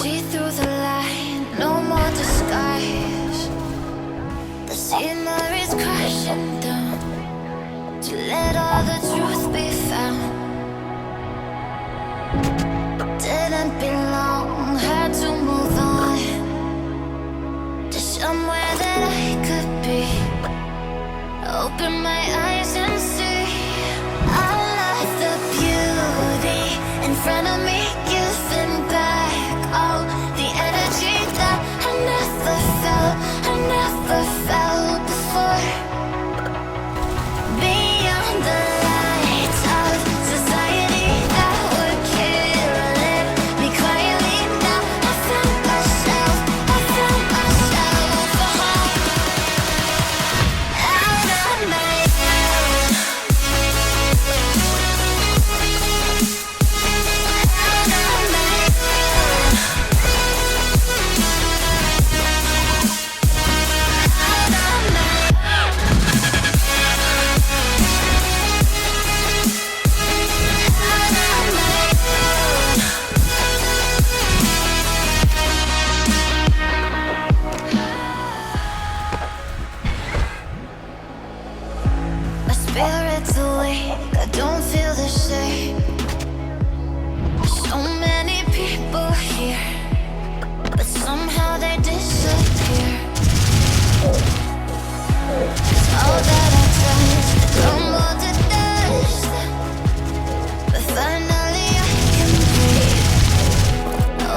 see through the light, no more disguise. The scenery's crashing down to let all the truth be found. Didn't belong, had to move on to somewhere that I could be. Open my eyes and see all of the beauty in front of me, giving back all the energy that I never felt before. Beyond the lights of society that would kill it, me quietly now I found myself out of my head. My spirit's awake, I don't feel the same. So many people here, but somehow they disappear. 'Cause all that I touch, they crumble to dust. But finally I can breathe.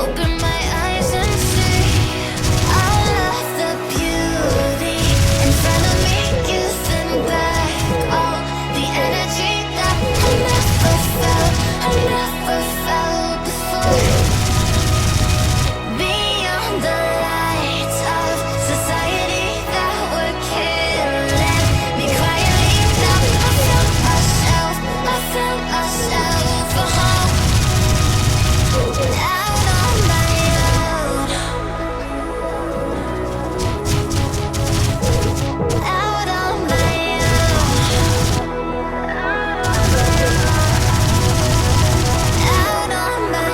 Open my eyes and see all of the beauty in front of me, giving back all the energy that I never felt before. Beyond the lights of society that would kill it, me quietly now I found myself out on my own, out on my own, out on my own, out on my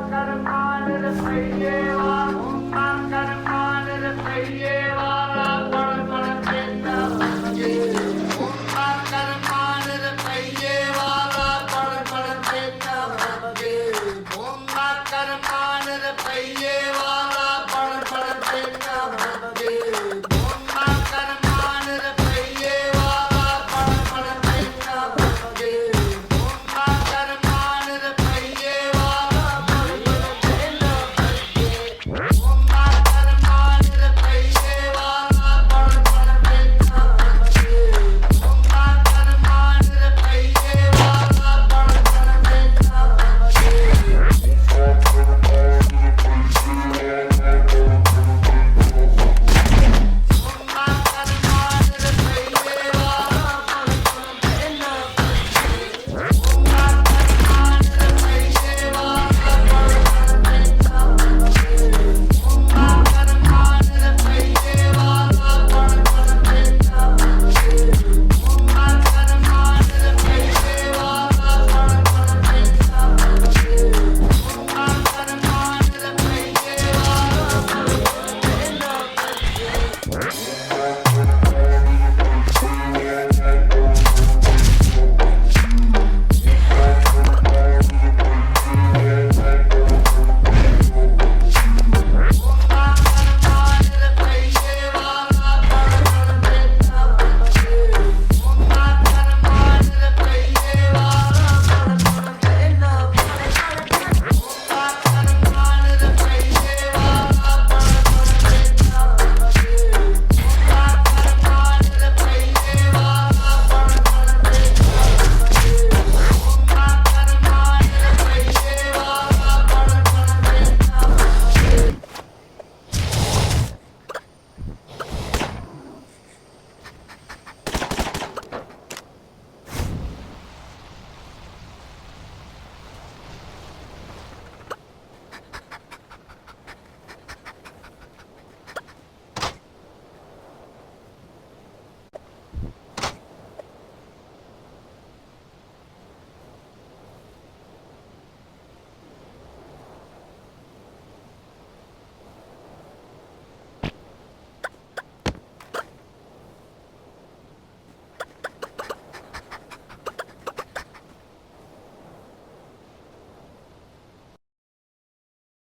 Got a mind in a